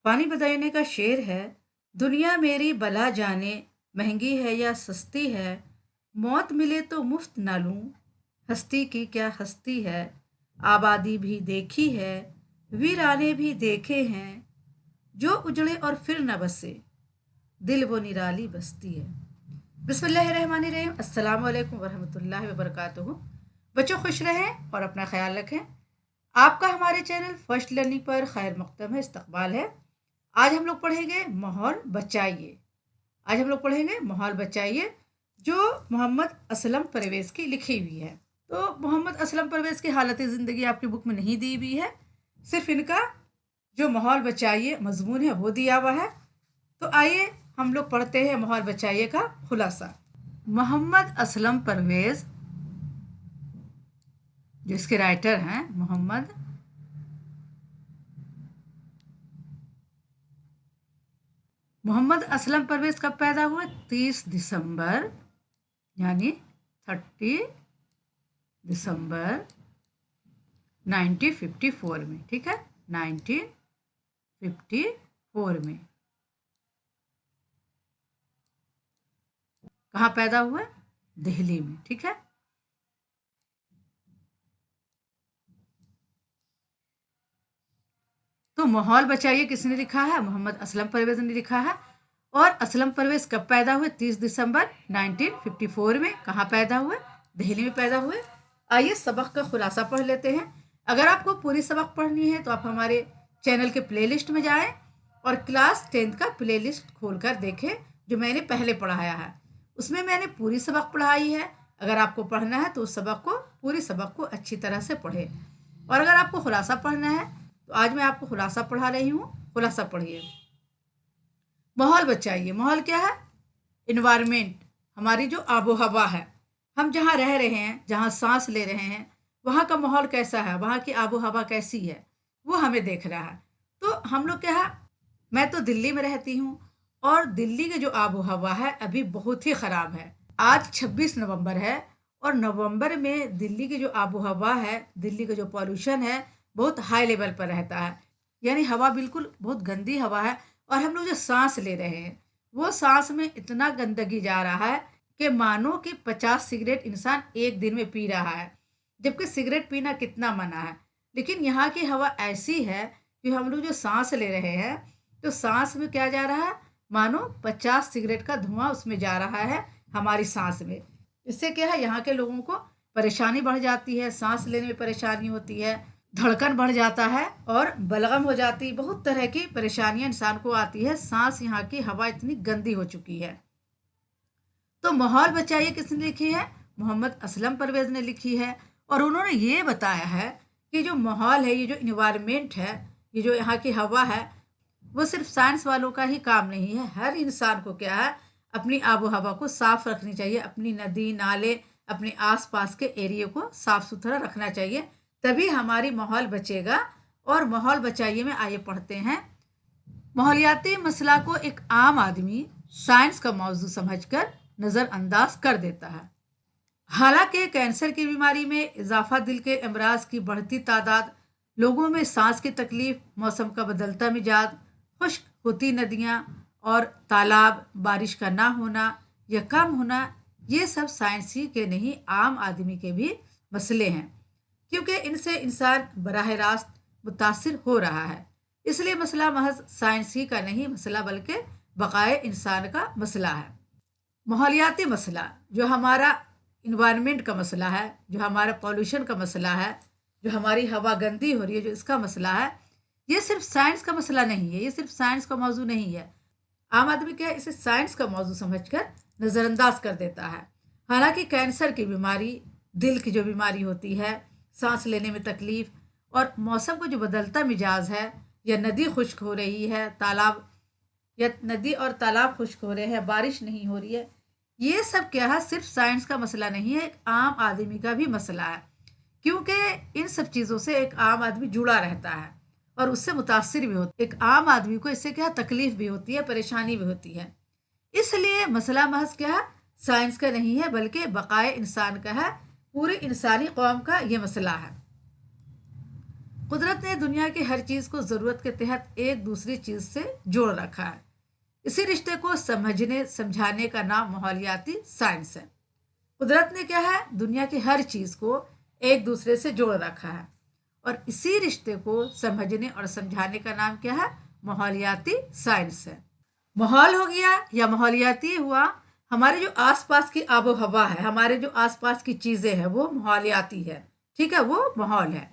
पानी बताने का शेर है। दुनिया मेरी बला जाने, महंगी है या सस्ती है। मौत मिले तो मुफ्त ना लूं, हस्ती की क्या हस्ती है। आबादी भी देखी है, वीराने भी देखे हैं। जो उजड़े और फिर न बसे, दिल वो निराली बस्ती है। बिस्मिल्लाहिर्रहमानिर्रहीम। अस्सलाम वालेकुम वरहमतुल्लाहि वबरकातुहू। बच्चों खुश रहें और अपना ख्याल रखें। आपका हमारे चैनल फर्स्ट लर्निंग पर खैर मकदम है, इस्तकबाल है। आज हम लोग पढ़ेंगे माहौल बचाइए। आज हम लोग पढ़ेंगे माहौल बचाइए, जो मोहम्मद असलम परवेज़ की लिखी हुई है। तो मोहम्मद असलम परवेज़ की हालत ज़िंदगी आपकी बुक में नहीं दी हुई है, सिर्फ इनका जो माहौल बचाइए मजमून है वो दिया हुआ है। तो आइए हम लोग पढ़ते हैं माहौल बचाइए का खुलासा। मोहम्मद असलम परवेज़, जो इसके राइटर हैं, मोहम्मद असलम परवेज़ कब पैदा हुए? 30 दिसंबर, यानी 30 दिसंबर 1954 में। ठीक है, 1954 में। कहाँ पैदा हुए? दिल्ली में। ठीक है। तो माहौल बचाइए किसने लिखा है? मोहम्मद असलम परवेज़ ने लिखा है। और असलम परवेज़ कब पैदा हुए? 30 दिसंबर 1954 में। कहाँ पैदा हुए? दिल्ली में पैदा हुए। आइए सबक का खुलासा पढ़ लेते हैं। अगर आपको पूरी सबक पढ़नी है तो आप हमारे चैनल के प्लेलिस्ट में जाएं और क्लास 10th का प्लेलिस्ट खोलकर देखें, जो मैंने पहले पढ़ाया है। उसमें मैंने पूरी सबक पढ़ाई है। अगर आपको पढ़ना है तो उस सबक को, पूरी सबक को अच्छी तरह से पढ़ें। और अगर आपको खुलासा पढ़ना है तो आज मैं आपको खुलासा पढ़ा रही हूँ। खुलासा पढ़िए। माहौल बचाइए। माहौल क्या है? इन्वायरमेंट, हमारी जो आबो हवा है। हम जहाँ रह रहे हैं, जहाँ सांस ले रहे हैं, वहाँ का माहौल कैसा है, वहाँ की आबो हवा कैसी है, वो हमें देख रहा है। तो हम लोग क्या है, मैं तो दिल्ली में रहती हूँ और दिल्ली की जो आबो हवा है अभी बहुत ही ख़राब है। आज 26 नवंबर है और नवंबर में दिल्ली की जो आबो हवा है, दिल्ली का जो पॉल्यूशन है, बहुत हाई लेवल पर रहता है। यानी हवा बिल्कुल बहुत गंदी हवा है। और हम लोग जो सांस ले रहे हैं, वो सांस में इतना गंदगी जा रहा है कि मानो कि 50 सिगरेट इंसान एक दिन में पी रहा है, जबकि सिगरेट पीना कितना मना है। लेकिन यहाँ की हवा ऐसी है कि हम लोग जो सांस ले रहे हैं, तो सांस में क्या जा रहा है, मानो 50 सिगरेट का धुआं उसमें जा रहा है हमारी सांस में। इससे क्या है, यहाँ के लोगों को परेशानी बढ़ जाती है, सांस लेने में परेशानी होती है, धड़कन बढ़ जाता है और बलगम हो जाती है। बहुत तरह की परेशानियां इंसान को आती है। सांस, यहाँ की हवा इतनी गंदी हो चुकी है। तो माहौल बचाइए किसने लिखी है? मोहम्मद असलम परवेज़ ने लिखी है। और उन्होंने ये बताया है कि जो माहौल है, ये जो इन्वायरमेंट है, ये जो यहाँ की हवा है, वो सिर्फ साइंस वालों का ही काम नहीं है। हर इंसान को क्या है, अपनी आबो हवा को साफ रखनी चाहिए। अपनी नदी नाले, अपने आसपास के एरिया को साफ सुथरा रखना चाहिए, तभी हमारी माहौल बचेगा। और माहौल बचाइए में आइए पढ़ते हैं। माहौलियाती मसला को एक आम आदमी साइंस का मौजू समझकर नज़रअंदाज कर देता है। हालांकि कैंसर की बीमारी में इजाफा, दिल के अमराज की बढ़ती तादाद, लोगों में सांस की तकलीफ, मौसम का बदलता मिजाज, खुश्क होती नदियाँ और तालाब, बारिश का ना होना या कम होना, ये सब साइंसी के नहीं, आम आदमी के भी मसले हैं, क्योंकि इनसे इंसान बराह रास्त मुतासिर हो रहा है। इसलिए मसला महज साइंसी का नहीं, मसला बल्कि बकाए इंसान का मसला है। माहौलियाती मसला, जो हमारा इन्वायरमेंट का मसला है, जो हमारा पॉल्यूशन का मसला है, जो हमारी हवा गंदी हो रही है, जो इसका मसला है, ये सिर्फ साइंस का मसला नहीं है, ये सिर्फ साइंस का मौजू नहीं है। आम आदमी क्या है, इसे साइंस का मौजू समझकर नज़रअंदाज कर देता है। हालांकि कैंसर की बीमारी, दिल की जो बीमारी होती है, सांस लेने में तकलीफ और मौसम का जो बदलता मिजाज है, या नदी खुश्क हो रही है, तालाब या नदी और तालाब खुश्क हो रहे हैं, बारिश नहीं हो रही है, ये सब क्या है, सिर्फ साइंस का मसला नहीं है, एक आम आदमी का भी मसला है। क्योंकि इन सब चीज़ों से एक आम आदमी जुड़ा रहता है और उससे मुतासिर भी होता है। एक आम आदमी को इससे क्या तकलीफ भी होती है, परेशानी भी होती है। इसलिए मसला महज क्या है, साइंस का नहीं है, बल्कि बकाए इंसान का है। पूरी इंसानी कौम का ये मसला है। قدرت نے دنیا کی ہر چیز کو ضرورت کے تحت ایک دوسری چیز سے جوڑ رکھا ہے. اسی رشتے کو سمجھنے سمجھانے کا نام ماحولیاتی سائنس ہے. قدرت نے کیا ہے دنیا کی ہر چیز کو ایک دوسرے سے جوڑ رکھا ہے اور اسی رشتے کو سمجھنے اور سمجھانے کا نام کیا ہے ماحولیاتی سائنس ہے. ماحول ہو گیا یا ماحولیاتی ہوا ہمارے جو آس پاس کی آب و ہوا ہے, ہمارے جو آس پاس کی چیزیں ہیں وہ ماحولیاتی ہے. ٹھیک ہے, وہ ماحول ہے.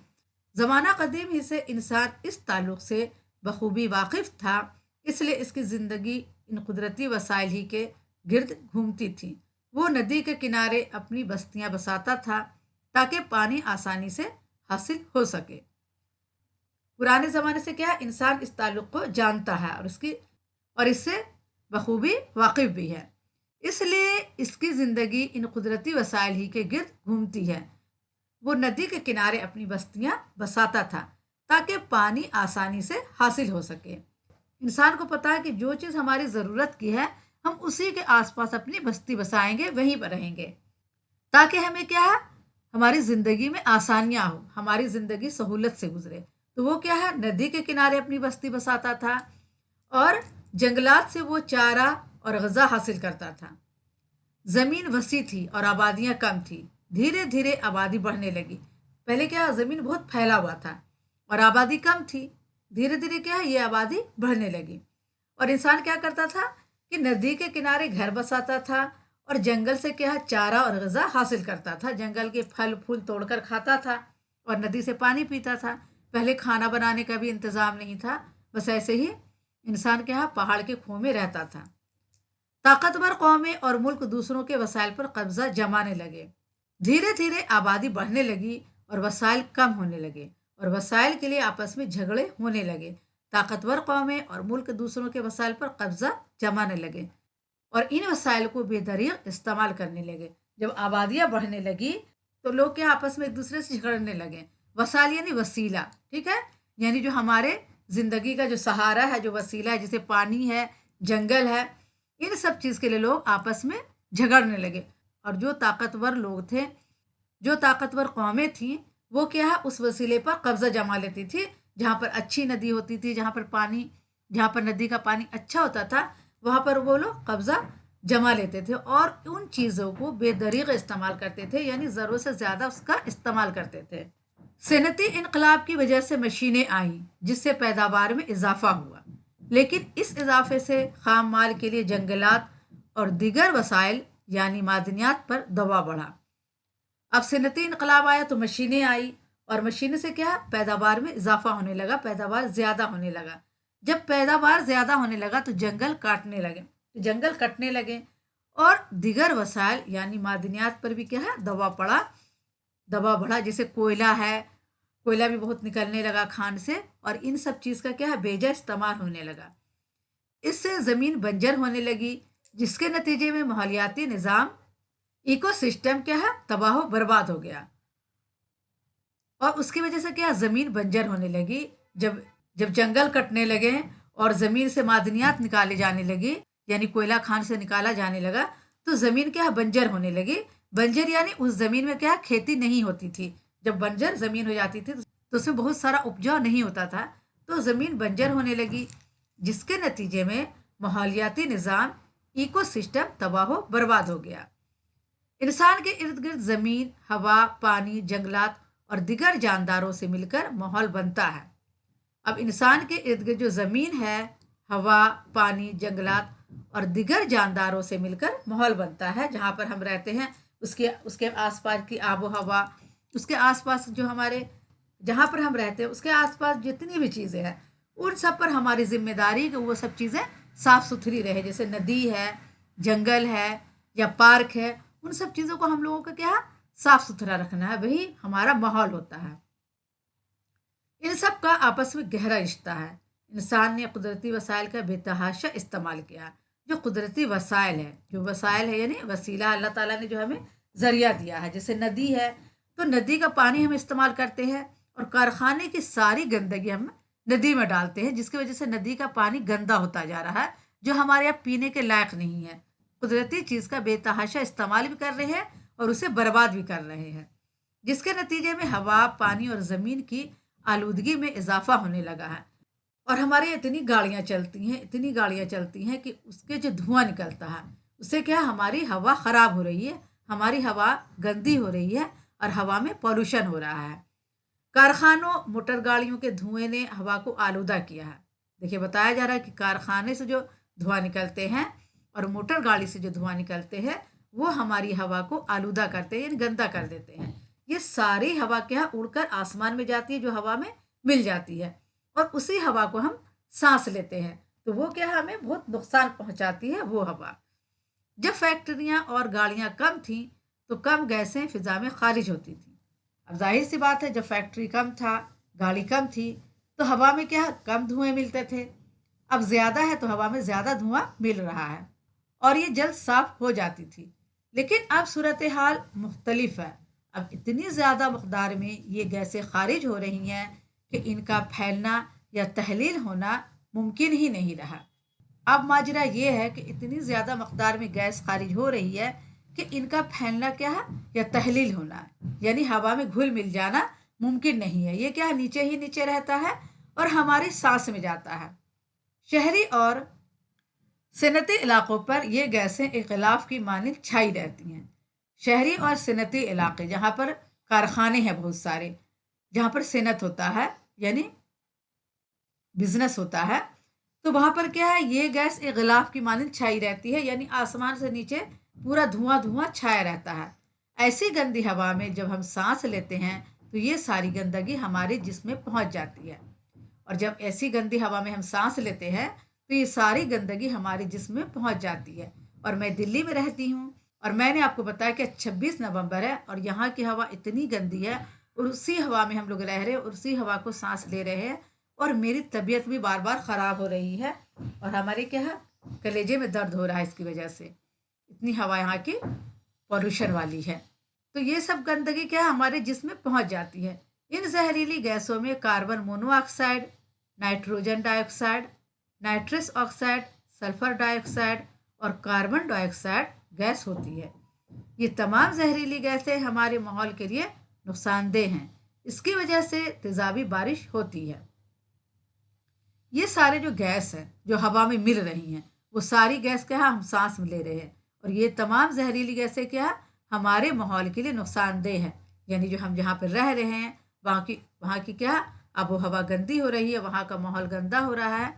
زمانہ قدیم ہی سے انسان اس تعلق سے بخوبی واقف تھا, اس لیے اس کی زندگی ان قدرتی وسائل ہی کے گرد گھومتی تھی. وہ ندی کے کنارے اپنی بستیاں بساتا تھا تاکہ پانی آسانی سے حاصل ہو سکے. پرانے زمانے سے کیا انسان اس تعلق کو جانتا ہے اور اس سے بخوبی واقف بھی ہے. اس لیے اس کی زندگی ان قدرتی وسائل ہی کے گرد گھومتی ہے. وہ ندی کے کنارے اپنی بستیاں بساتا تھا تاکہ پانی آسانی سے حاصل ہو سکے. انسان کو پتا ہے کہ جو چیز ہماری ضرورت کی ہے ہم اسی کے آس پاس اپنی بستی بسائیں گے, وہیں پر رہیں گے تاکہ ہمیں کیا ہے ہماری زندگی میں آسانیاں ہو, ہماری زندگی سہولت سے گزرے. تو وہ کیا ہے ندی کے کنارے اپنی بستی بساتا تھا اور جنگلات سے وہ چارہ اور غذا حاصل کرتا تھا. زمین وسیع تھی اور آبادیاں کم تھی. دھیرے دھیرے آبادی بڑھنے لگی. پہلے کیا زمین بہت پھیلا ہوا تھا اور آبادی کم تھی. دھیرے دھیرے کیا یہ آبادی بڑھنے لگی اور انسان کیا کرتا تھا کہ ندی کے کنارے گھر بساتا تھا اور جنگل سے کیا چارہ اور غذا حاصل کرتا تھا. جنگل کے پھل پھول توڑ کر کھاتا تھا اور ندی سے پانی پیتا تھا. پہلے کھانا بنانے کا بھی انتظام نہیں تھا, بس ایسے ہی انسان کے پہاڑ کے کھو میں رہتا تھا. طاقتور قومیں اور ملک دوسروں کے وسائل پر قبضہ جمانے لگے. دھیرے دھیرے آبادی بڑھنے لگی اور وسائل کم ہونے لگے اور وسائل کے لیے آپس میں جھگڑے ہونے لگے. طاقتور قومیں اور ملک دوسروں کے وسائل پر قبضہ جمانے لگے اور ان وسائل کو بے دریغ استعمال کرنے لگے. جب آبادیاں بڑھنے لگی تو لوگ کیا آپس میں ایک دوسرے سے جھگڑنے لگے. وسائل یعنی وسیلہ, ٹھیک ہے, یعنی جو ہمارے زندگی کا جو سہارا ہے, جو وسیلہ ہے, جیسے پانی ہے, جنگل ہے, ان سب چیز کے لیے لوگ آپس میں جھگڑنے لگے. اور جو طاقتور لوگ تھے, جو طاقتور قومیں تھیں, وہ کیا ہے اس وسیلے پر قبضہ جما لیتی تھی. جہاں پر اچھی ندی ہوتی تھی, جہاں پر ندی کا پانی اچھا ہوتا تھا, وہاں پر وہ لوگ قبضہ جما لیتے تھے اور ان چیزوں کو بے دریغ استعمال کرتے تھے, یعنی ضرورت سے زیادہ اس کا استعمال کرتے تھے. صنعتی انقلاب کی وجہ سے مشینیں آئیں جس سے پیداوار میں اضافہ ہوا, لیکن اس اضافے سے خام مال کے لیے جنگلات اور دیگر وسائل یعنی معدنیات پر دباؤ بڑھا. اب صنعتی انقلاب آیا تو مشینیں آئی اور مشینیں سے کیا پیداوار میں اضافہ ہونے لگا, پیداوار زیادہ ہونے لگا. جب پیداوار زیادہ ہونے لگا تو جنگل کٹنے لگے اور دیگر وسائل یعنی معدنیات پر بھی کیا ہے دباؤ بڑھا. جیسے کوئلہ ہے, کوئلہ بھی بہت نکلنے لگا کھان سے اور ان سب چیز کا کیا ہے بیجا استعمال ہونے لگا. اس سے زمین بنجر ہونے لگی جس کے نتیجے میں ماحولیاتی نظام ایکو سسٹم کیا ہے تباہ و برباد ہو گیا اور اس کی وجہ سے کیا زمین بنجر ہونے لگی. جب جنگل کٹنے لگے اور زمین سے معدنیات نکالے جانے لگی, یعنی کوئلہ خان سے نکالا جانے لگا, تو زمین کیا بنجر ہونے لگی. بنجر یعنی اس زمین میں کیا کھیتی نہیں ہوتی تھی. جب بنجر زمین ہو جاتی تھی تو اس میں بہت سارا اپجاؤ نہیں ہوتا تھا, تو زمین بنجر ہونے لگی جس کے نتیجے میں ماحولیاتی نظام ایکو سسٹم تباہ و برباد ہو گیا. انسان کے ارد گرد زمین, ہوا, پانی, جنگلات اور دیگر جانداروں سے مل کر ماحول بنتا ہے. اب انسان کے ارد گرد جو زمین ہے, ہوا, پانی, جنگلات اور دیگر جانداروں سے مل کر ماحول بنتا ہے. جہاں پر ہم رہتے ہیں اس کے آس پاس کی آب و ہوا, اس کے آس پاس جو ہمارے جہاں پر ہم رہتے ہیں اس کے آس پاس جتنی بھی چیزیں ہیں ان سب پر ہماری ذمہ داری کہ وہ سب چیزیں صاف ستھری رہے. جیسے ندی ہے, جنگل ہے یا پارک ہے, ان سب چیزوں کو ہم لوگوں کا کیا صاف ستھرا رکھنا ہے, وہی ہمارا ماحول ہوتا ہے. ان سب کا آپس میں گہرا رشتہ ہے. انسان نے قدرتی وسائل کا بے تحاشا استعمال کیا. جو قدرتی وسائل ہے یعنی وسیلہ اللہ تعالیٰ نے جو ہمیں ذریعہ دیا ہے, جیسے ندی ہے تو ندی کا پانی ہم استعمال کرتے ہیں اور کارخانے کی ساری گندگی ہم ندی میں ڈالتے ہیں, جس کی وجہ سے ندی کا پانی گندا ہوتا جا رہا ہے جو ہمارے یہاں پینے کے لائق نہیں ہے. قدرتی چیز کا بے تحاشا استعمال بھی کر رہے ہیں اور اسے برباد بھی کر رہے ہیں, جس کے نتیجے میں ہوا, پانی اور زمین کی आलूदगी में इजाफा होने लगा है। और हमारे यहाँ इतनी गाड़ियाँ चलती हैं कि उसके जो धुआं निकलता है उससे क्या हमारी हवा खराब हो रही है, हमारी हवा गंदी हो रही है और हवा में पॉल्यूशन हो रहा है। कारखानों मोटर गाड़ियों के धुएं ने हवा को आलूदा किया है। देखिए बताया जा रहा है कि कारखाने से जो धुआं निकलते हैं और मोटर गाड़ी से जो धुआं निकलते हैं वो हमारी हवा को आलूदा करते हैं, यानी गंदा कर देते हैं। ये सारी हवा क्या उड़कर आसमान में जाती है, जो हवा में मिल जाती है, और उसी हवा को हम सांस लेते हैं, तो वो क्या हमें बहुत नुकसान पहुंचाती है वो हवा। जब फैक्ट्रियां और गाड़ियां कम थीं तो कम गैसें फिजा में खारिज होती थी। अब जाहिर सी बात है, जब फैक्ट्री कम था, गाड़ी कम थी, तो हवा में क्या कम धुएं मिलते थे। अब ज़्यादा है तो हवा में ज़्यादा धुआं मिल रहा है और ये जल्द साफ हो जाती थी। लेकिन अब सूरत हाल मुख्तलिफ है। अब इतनी ज़्यादा मकदार में ये गैसें खारिज हो रही हैं कि इनका फैलना या तहलील होना मुमकिन ही नहीं रहा। अब माजरा ये है कि इतनी ज़्यादा मकदार में गैस खारिज हो रही है कि इनका फैलना क्या है या तहलील होना, यानी हवा में घुल मिल जाना मुमकिन नहीं है। ये क्या है, नीचे ही नीचे रहता है और हमारी सांस में जाता है। शहरी और सनती इलाकों पर ये गैसें एक गिलाफ की मानिंद छाई रहती हैं। शहरी और सनती इलाके जहाँ पर कारखाने हैं बहुत सारे, जहाँ पर सनत होता है यानी बिजनेस होता है, तो वहाँ पर क्या है, ये गैस एक गिलाफ की मानिंद छाई रहती है, यानी आसमान से नीचे पूरा धुआं धुआं छाया रहता है। ऐसी गंदी हवा में जब हम सांस लेते हैं तो ये सारी गंदगी हमारे जिस्म में पहुंच जाती है। और जब ऐसी गंदी हवा में हम सांस लेते हैं तो ये सारी गंदगी हमारे जिस्म में पहुंच जाती है। और मैं दिल्ली में रहती हूँ और मैंने आपको बताया कि 26 नवंबर है और यहाँ की हवा इतनी गंदी है और उसी हवा में हम लोग रह रहे हैं और उसी हवा को सांस ले रहे हैं, और मेरी तबीयत भी बार बार ख़राब हो रही है और हमारे क्या है, कलेजे में दर्द हो रहा है इसकी वजह से। इतनी हवा यहाँ की पॉल्यूशन वाली है। तो ये सब गंदगी क्या हमारे जिस्म में पहुँच जाती है। इन जहरीली गैसों में carbon monoxide, nitrogen dioxide, nitrous oxide, sulphur dioxide और कार्बन डाइऑक्साइड गैस होती है। ये तमाम जहरीली गैसें हमारे माहौल के लिए नुकसानदेह हैं। इसकी वजह से तेज़ाबी बारिश होती है। ये सारे जो गैस हैं जो हवा में मिल रही हैं वो सारी गैस क्या है, हम सांस में ले रहे हैं, और ये तमाम जहरीली गैसें क्या है, हमारे माहौल के लिए नुकसानदेह है। यानी जो हम जहाँ पर रह रहे हैं वहाँ की क्या आबो हवा गंदी हो रही है, वहाँ का माहौल गंदा हो रहा है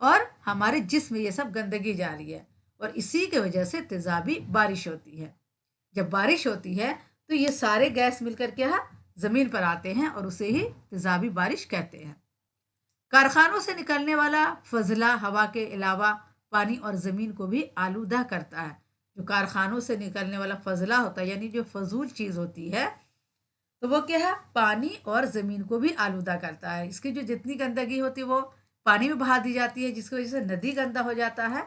और हमारे जिस्म में ये सब गंदगी जा रही है, और इसी की वजह से तेज़ाबी बारिश होती है। जब बारिश होती है तो ये सारे गैस मिलकर क्या है, ज़मीन पर आते हैं और उसे ही तेज़ाबी बारिश कहते हैं। कारखानों से निकलने वाला फजला हवा के अलावा पानी और ज़मीन को भी आलूदा करता है। जो कारखानों से निकलने वाला फजला होता है यानी जो फजूल चीज़ होती है, तो वो क्या है, पानी और ज़मीन को भी आलूदा करता है। इसकी जो जितनी गंदगी होती है वो पानी में बहा दी जाती है, जिसकी वजह से नदी गंदा हो जाता है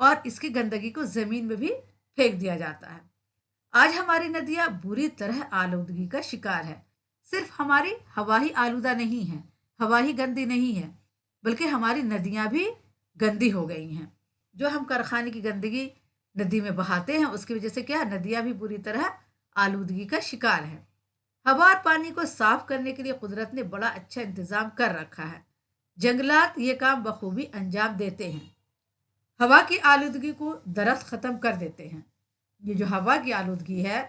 और इसकी गंदगी को ज़मीन में भी फेंक दिया जाता है। आज हमारी नदियाँ बुरी तरह आलूदगी का शिकार है। सिर्फ हमारी हवा ही आलूदा नहीं है, हवा ही गंदी नहीं है, बल्कि हमारी नदियाँ भी गंदी हो गई हैं। जो हम कारखाने की गंदगी नदी में बहाते हैं उसकी वजह से क्या, नदियाँ भी बुरी तरह आलूदगी का शिकार है। हवा और पानी को साफ करने के लिए कुदरत ने बड़ा अच्छा इंतजाम कर रखा है। जंगलात ये काम बखूबी अंजाम देते हैं। हवा की आलूदगी को दरख्त ख़त्म कर देते हैं। ये जो हवा की आलूदगी है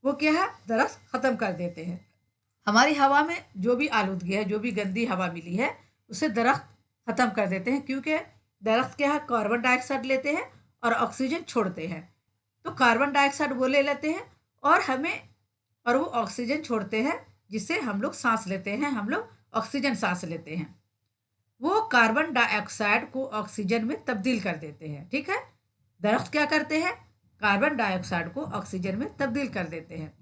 वो क्या है, दरख्त ख़त्म कर देते हैं। हमारी हवा में जो भी आलूदगी है, जो भी गंदी हवा मिली है, उसे दरख्त ख़त्म कर देते हैं, क्योंकि दरख्त क्या है, कार्बन डाइऑक्साइड लेते हैं और ऑक्सीजन छोड़ते हैं। तो कार्बन डाइऑक्साइड वो ले लेते हैं और वो ऑक्सीजन छोड़ते हैं, जिससे हम लोग सांस लेते हैं, हम लोग ऑक्सीजन सांस लेते हैं। वो कार्बन डाइऑक्साइड को ऑक्सीजन में तब्दील कर देते हैं। ठीक है, दरख्त क्या करते हैं, कार्बन डाइऑक्साइड को ऑक्सीजन में तब्दील कर देते हैं।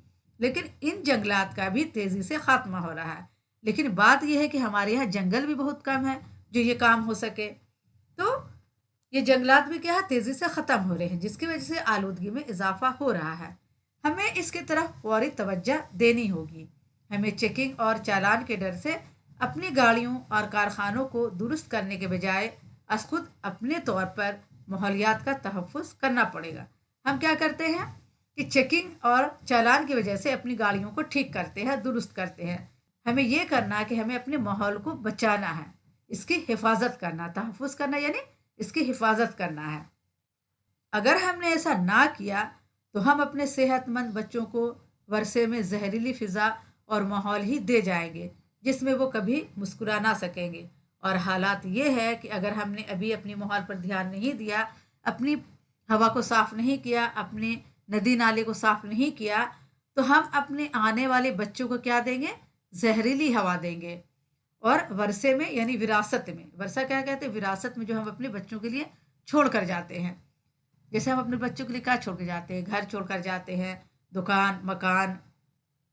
लेकिन इन जंगलात का भी तेज़ी से खात्मा हो रहा है। लेकिन बात यह है कि हमारे यहाँ जंगल भी बहुत कम है जो ये काम हो सके, तो ये जंगलात भी क्या है, तेज़ी से ख़त्म हो रहे हैं, जिसकी वजह से आलूदगी में इजाफा हो रहा है। हमें इसकी तरफ फौरी तवज्जो देनी होगी। हमें चेकिंग और चालान के डर से अपनी गाड़ियों और कारखानों को दुरुस्त करने के बजाय अस खुद अपने तौर पर माहौलियात का तहफ़्फ़ुज़ करना पड़ेगा। हम क्या करते हैं कि चेकिंग और चालान की वजह से अपनी गाड़ियों को ठीक करते हैं, दुरुस्त करते हैं, हमें ये करना है कि हमें अपने माहौल को बचाना है, इसकी हिफाजत करना, तहफ़्फ़ुज़ करना यानी इसकी हिफाजत करना है। अगर हमने ऐसा ना किया तो हम अपने सेहतमंद बच्चों को वर्षे में जहरीली फ़िज़ा और माहौल ही दे जाएंगे जिसमें वो कभी मुस्कुरा ना सकेंगे। और हालात ये है कि अगर हमने अभी अपनी माहौल पर ध्यान नहीं दिया, अपनी हवा को साफ़ नहीं किया, अपने नदी नाले को साफ़ नहीं किया, तो हम अपने आने वाले बच्चों को क्या देंगे? जहरीली हवा देंगे। और वर्षे में यानी विरासत में, वर्षा क्या कहते हैं? विरासत में जो हम अपने बच्चों के लिए छोड़ कर जाते हैं। जैसे हम अपने बच्चों के लिए क्या छोड़ के जाते हैं? घर छोड़ कर जाते हैं, दुकान, मकान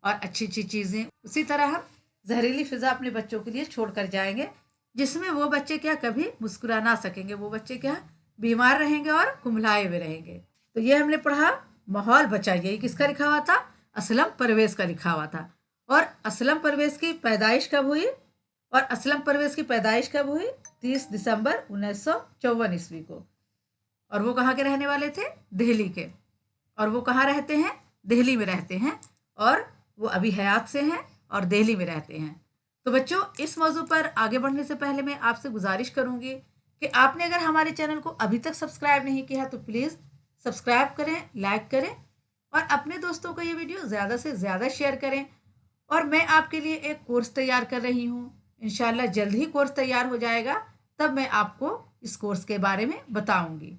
और अच्छी अच्छी चीज़ें। उसी तरह हम जहरीली फिजा अपने बच्चों के लिए छोड़ कर जाएंगे जिसमें वो बच्चे क्या कभी मुस्कुरा ना सकेंगे, वो बच्चे क्या बीमार रहेंगे और कुम्हलाए हुए रहेंगे। तो ये हमने पढ़ा माहौल बचाइए, किसका लिखा हुआ था? असलम परवेज का लिखा हुआ था। और असलम परवेज की पैदाइश कब हुई? और असलम परवेज की पैदाइश कब हुई? 30 दिसंबर 1954 ईस्वी को। और वो कहाँ के रहने वाले थे? दिल्ली के। और वो कहाँ रहते हैं? दिल्ली में रहते हैं। और वो अभी हयात से हैं और दिल्ली में रहते हैं। तो बच्चों, इस मौजू पर आगे बढ़ने से पहले मैं आपसे गुजारिश करूंगी कि आपने अगर हमारे चैनल को अभी तक सब्सक्राइब नहीं किया तो प्लीज़ सब्सक्राइब करें, लाइक करें और अपने दोस्तों को ये वीडियो ज़्यादा से ज़्यादा शेयर करें। और मैं आपके लिए एक कोर्स तैयार कर रही हूँ, इंशाल्लाह जल्द ही कोर्स तैयार हो जाएगा, तब मैं आपको इस कोर्स के बारे में बताऊंगी।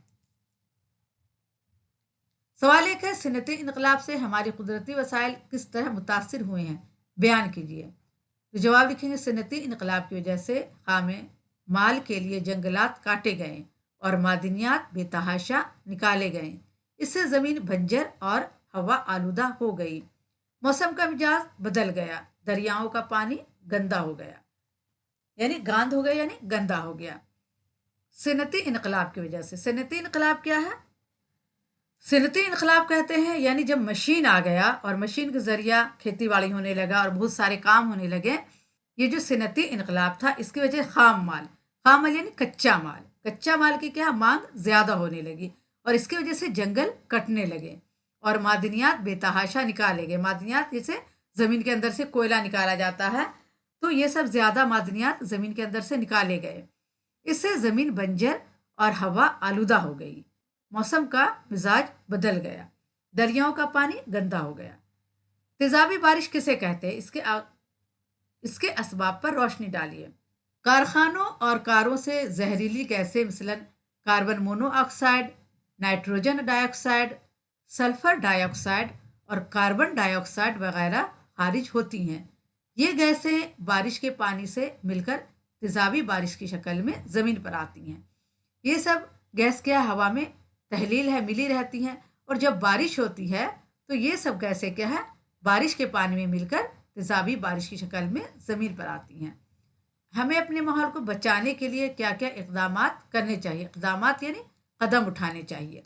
सवाल एक है, सनती इनकलाब से हमारे कुदरती वसाइल किस तरह मुतासर हुए हैं, बयान कीजिए। तो जवाब लिखेंगे, सनती इनकलाब की वजह से खामे माल के लिए जंगलात काटे गए और मादनियात बेतहाशा निकाले गए। इससे ज़मीन बंजर और हवा आलूदा हो गई। मौसम का मिजाज बदल गया, दरियाओं का पानी गंदा हो गया, यानी गांध हो गया यानी गंदा हो गया सनती इनकलाब की वजह से। सनती इनकलाब क्या है? सनती इनकलाब कहते हैं यानी जब मशीन आ गया और मशीन के जरिया खेती बाड़ी होने लगा और बहुत सारे काम होने लगे। ये जो सनती इनकलाब था इसकी वजह खाम माल यानी कच्चा माल की क्या मांग ज्यादा होने लगी और इसकी वजह से जंगल कटने लगे और मादनियात बेतहाशा निकाले गए। मादनियात जैसे जमीन के अंदर से कोयला निकाला जाता है, तो ये सब ज्यादा मादनियात जमीन के अंदर से निकाले गए। इससे जमीन बंजर और हवा आलूदा हो गई, मौसम का मिजाज बदल गया, दरियाओं का पानी गंदा हो गया। तेजाबी बारिश किसे कहते हैं? इसके असबाब पर रोशनी डालिए। कारखानों और कारों से जहरीली गैसें मिसलन carbon monoxide, nitrogen dioxide, sulphur dioxide और कार्बन डाइऑक्साइड वगैरह खारिज होती हैं। ये गैसें बारिश के पानी से मिलकर तेजाबी बारिश की शक्ल में ज़मीन पर आती हैं। ये सब गैस क्या हवा में तहलील है, मिली रहती हैं और जब बारिश होती है तो ये सब गैसें क्या है बारिश के पानी में मिलकर तेजाबी बारिश की शक्ल में ज़मीन पर आती हैं। हमें अपने माहौल को बचाने के लिए क्या क्या इक़दामात करने चाहिए? इक़दामात यानी कदम उठाने चाहिए।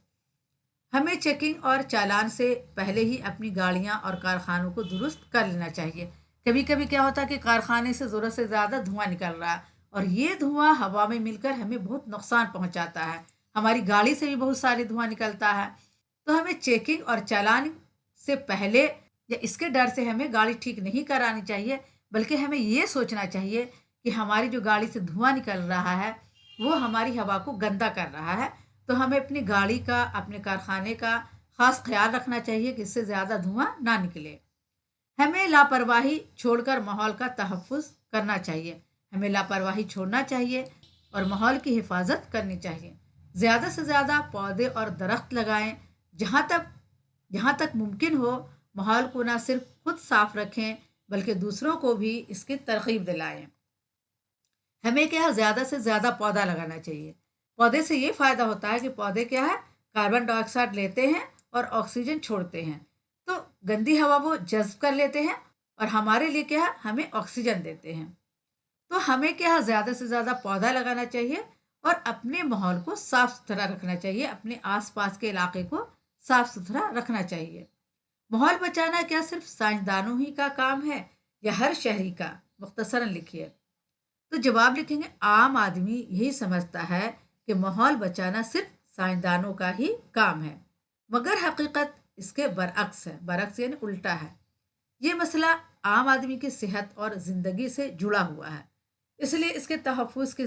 हमें चेकिंग और चालान से पहले ही अपनी गाड़ियां और कारखानों को दुरुस्त कर लेना चाहिए। कभी कभी क्या होता है कि कारखाने से ज़रूरत से ज़्यादा धुआं निकल रहा है और ये धुआं हवा में मिलकर हमें बहुत नुकसान पहुंचाता है। हमारी गाड़ी से भी बहुत सारे धुआं निकलता है। तो हमें चेकिंग और चालान से पहले या इसके डर से हमें गाड़ी ठीक नहीं करानी चाहिए, बल्कि हमें ये सोचना चाहिए कि हमारी जो गाड़ी से धुआं निकल रहा है वो हमारी हवा को गंदा कर रहा है। तो हमें अपनी गाड़ी का, अपने कारखाने का खास ख्याल रखना चाहिए कि इससे ज़्यादा धुआं ना निकले। हमें लापरवाही छोड़कर माहौल का तहफ़्फ़ुज़ करना चाहिए। हमें लापरवाही छोड़ना चाहिए और माहौल की हिफाजत करनी चाहिए। ज़्यादा से ज़्यादा पौधे और दरख्त लगाएं। जहाँ तक मुमकिन हो माहौल को ना सिर्फ खुद साफ रखें बल्कि दूसरों को भी इसकी तरगीब दिलाएं। हमें क्या है ज़्यादा से ज़्यादा पौधा लगाना चाहिए। पौधे से ये फ़ायदा होता है कि पौधे क्या है कार्बन डाइऑक्साइड लेते हैं और ऑक्सीजन छोड़ते हैं, तो गंदी हवा वो जज्ब कर लेते हैं और हमारे लिए क्या है हमें ऑक्सीजन देते हैं। तो हमें क्या है ज़्यादा से ज़्यादा पौधा लगाना चाहिए और अपने माहौल को साफ सुथरा रखना चाहिए, अपने आसपास के इलाके को साफ सुथरा रखना चाहिए। माहौल बचाना क्या सिर्फ साइंसदानों ही का काम है या हर शहरी का? मुख्तसरन लिखिए। तो जवाब लिखेंगे, आम आदमी यही समझता है कि माहौल बचाना सिर्फ साइंसदानों का ही काम है, मगर हकीकत इसके बरअक्स है। बरअक्स यानी उल्टा है। ये मसला आम आदमी की सेहत और ज़िंदगी से जुड़ा हुआ है, इसलिए इसके तहफ़्फ़ुज़ की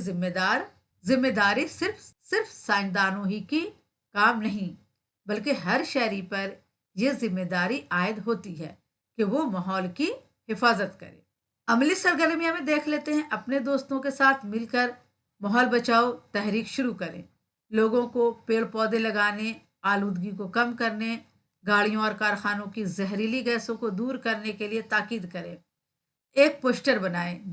जिम्मेदारी सिर्फ सिर्फ साइंसदानों ही की काम नहीं, बल्कि हर शहरी पर यह जिम्मेदारी आयद होती है कि वो माहौल की हिफाजत करे। अमली सरगर्मियां में देख लेते हैं, अपने दोस्तों के साथ मिलकर माहौल बचाओ तहरीक शुरू करें। लोगों को पेड़ पौधे लगाने, आलूदगी को कम करने, गाड़ियों और कारखानों की जहरीली गैसों को दूर करने के लिए ताकीद करें। एक पोस्टर बनाएं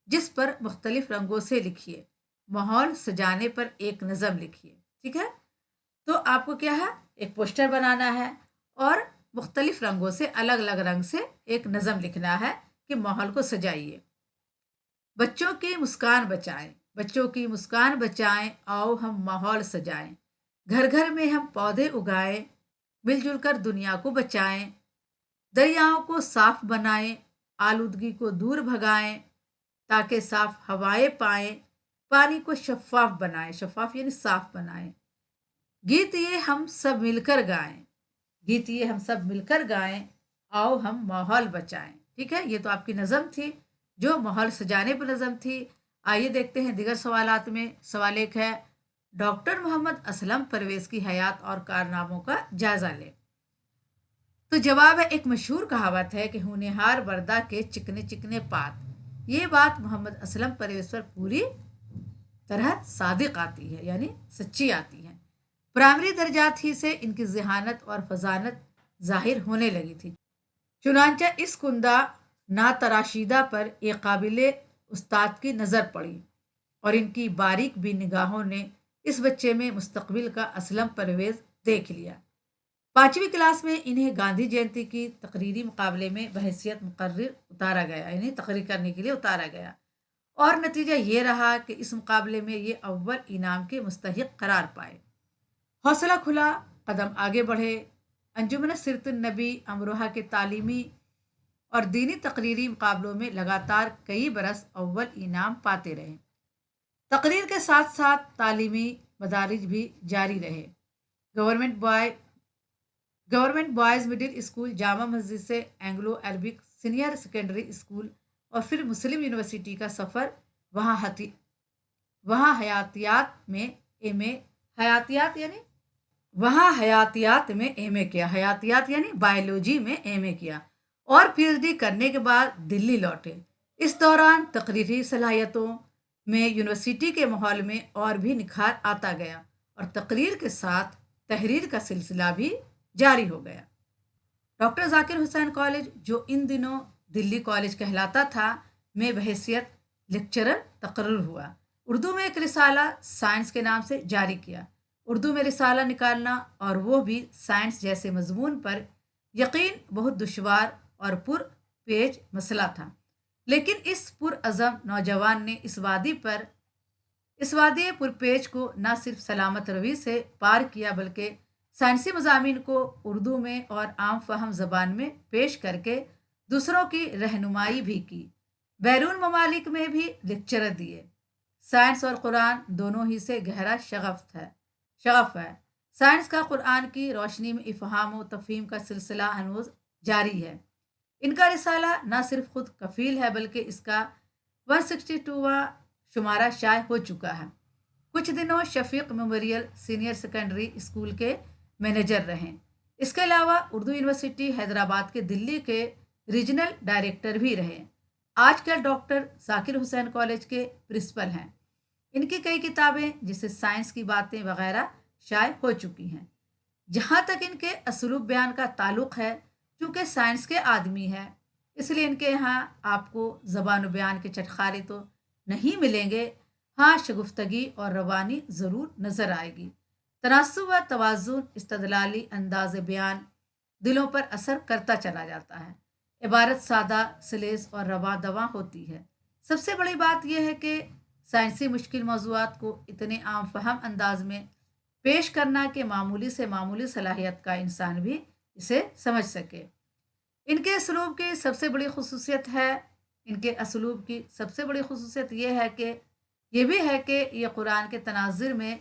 जिस पर मुख्तलिफ रंगों से लिखिए, माहौल सजाने पर एक नज़म लिखिए। ठीक है, तो आपको क्या है, एक पोस्टर बनाना है और मुख्तलिफ रंगों से, अलग अलग रंग से एक नज़म लिखना है कि माहौल को सजाइए। बच्चों की मुस्कान बचाएं, बच्चों की मुस्कान बचाएं, आओ हम माहौल सजाएं। घर घर में हम पौधे उगाएं, मिलजुल कर दुनिया को बचाएं। दरियाओं को साफ बनाएं, आलूदगी को दूर भगाएं, ताकि साफ हवाएं पाएं। पानी को शफाफ बनाएं, शफाफ यानी साफ बनाएं। गीत ये हम सब मिलकर गाएं, गीत ये हम सब मिलकर गाएं, आओ हम माहौल बचाएं। ठीक है, ये तो आपकी नज़म थी जो माहौल सजाने पर नज़म थी। आइए देखते हैं दीगर सवालात में। सवाल एक है, डॉक्टर मोहम्मद असलम परवेज की हयात और कारनामों का जायजा लें। तो जवाब है, एक मशहूर कहावत है कि होनहार बर्दा के चिकने चिकने पात। ये बात मोहम्मद असलम परवेज पर पूरी तरह सादिक आती है, यानी सच्ची आती है। प्राइमरी दर्जात ही से इनकी जहानत और फजानत जाहिर होने लगी थी। चुनांचा इस कुंदा ना तराशीदा पर एक काबिल उस्ताद की नज़र पड़ी और इनकी बारीक भी निगाहों ने इस बच्चे में मुस्तकबिल का असलम परवेज देख लिया। 5वीं क्लास में इन्हें गांधी जयंती की तकरीरी मुकाबले में बहैसियत मुकर्रिर उतारा गया, यानी तकरीर करने के लिए उतारा गया, और नतीजा ये रहा कि इस मुकाबले में ये अव्वल इनाम के मुस्तहिक करार पाए। हौसला खुला, कदम आगे बढ़े। अंजुमन सिरतुन नबी अमरोहा के तालीमी और दीनी तकरीरी मुकाबलों में लगातार कई बरस अव्वल इनाम पाते रहे। तकरीर के साथ साथ तालीमी मदारिज भी जारी रहे। Government boys middle school, Jama Masjid से Anglo Arabic senior secondary school और फिर मुस्लिम यूनिवर्सिटी का सफ़र। वहाँ हयातियात में एमए, हयातियात यानी वहाँ हयातियात में एमए किया, हयातियात यानी बायोलॉजी में एमए किया और पीएचडी करने के बाद दिल्ली लौटे। इस दौरान तकरीरी सलाहियतों में यूनिवर्सिटी के माहौल में और भी निखार आता गया और तकरीर के साथ तहरीर का सिलसिला भी जारी हो गया। डॉक्टर जाकिर हुसैन कॉलेज, जो इन दिनों दिल्ली कॉलेज कहलाता था, में बहैसियत लेक्चरर तकर्रुर हुआ। उर्दू में एक रिसाला साइंस के नाम से जारी किया। उर्दू में रिसाला निकालना और वो भी साइंस जैसे मजमून पर यकीन बहुत दुश्वार और पुरपेच मसला था, लेकिन इस पुरअज़म नौजवान ने इस वादी पुरपेच को न सिर्फ सलामत रवी से पार किया, बल्कि साइंसी मज़ामीन को उर्दू में और आम फहम ज़बान में पेश करके दूसरों की रहनुमाई भी की। बैरून ममालिक में भी लेक्चर दिए। साइंस और कुरान दोनों ही से गहरा शगफ है। साइंस का कुरान की रोशनी में इफ़हाम व तफ़हीम का सिलसिला हनूज़ जारी है। इनका रिसाला न सिर्फ खुद कफ़ील है, बल्कि इसका 162वां शुमारा शाये हो चुका है। कुछ दिनों Shafiq memorial senior secondary school के मैनेजर रहे। इसके अलावा उर्दू यूनिवर्सिटी हैदराबाद के दिल्ली के रीजनल डायरेक्टर भी रहे। आजकल डॉक्टर जाकिर हुसैन कॉलेज के प्रिंसिपल हैं। इनकी कई किताबें, जैसे साइंस की बातें वगैरह, शाये हो चुकी हैं। जहाँ तक इनके असलूब बयान का ताल्लुक़ है, चूँकि साइंस के आदमी है, इसलिए इनके यहाँ आपको ज़बान बयान के चटखारे तो नहीं मिलेंगे। हाँ, शगुफ्तगी और रवानी ज़रूर नज़र आएगी। तनासुब व तवाज़ुन, इस्तदलाली अंदाज बयान दिलों पर असर करता चला जाता है। इबारत सादा, सलेस और रवा दवा होती है। सबसे बड़ी बात यह है कि साइंसी मुश्किल मौज़ूआत को इतने आम फहम अंदाज में पेश करना कि मामूली से मामूली सलाहियत का इंसान भी इसे समझ सके। इनके असलूब की सबसे बड़ी खसूसियत यह है कि ये कुरान के तनाज़ुर में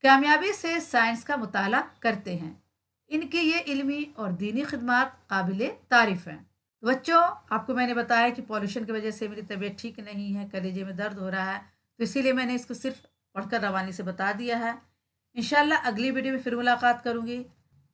कामयाबी से साइंस का मुताला करते हैं। इनकी ये इल्मी और दीनी खिदमात काबिल तारीफ़ हैं। तो बच्चों, आपको मैंने बताया कि पॉल्यूशन की वजह से मेरी तबीयत ठीक नहीं है, कलेजे में दर्द हो रहा है, तो इसीलिए मैंने इसको सिर्फ पढ़कर रवानी से बता दिया है। इंशाल्लाह अगली वीडियो में फिर मुलाकात करूंगी।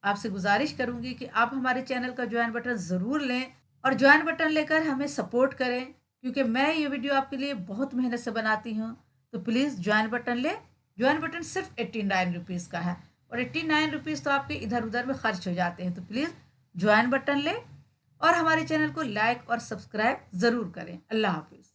आपसे गुजारिश करूंगी कि आप हमारे चैनल का ज्वाइन बटन ज़रूर लें और ज्वाइन बटन लेकर हमें सपोर्ट करें, क्योंकि मैं ये वीडियो आपके लिए बहुत मेहनत से बनाती हूँ। तो प्लीज़ ज्वाइन बटन लें। ज्वाइन बटन सिर्फ 89 रुपीज़ का है और 89 रुपीज़ तो आपके इधर उधर में खर्च हो जाते हैं। तो प्लीज़ ज्वाइन बटन लें और हमारे चैनल को लाइक और सब्सक्राइब ज़रूर करें। अल्लाह हाफिज़।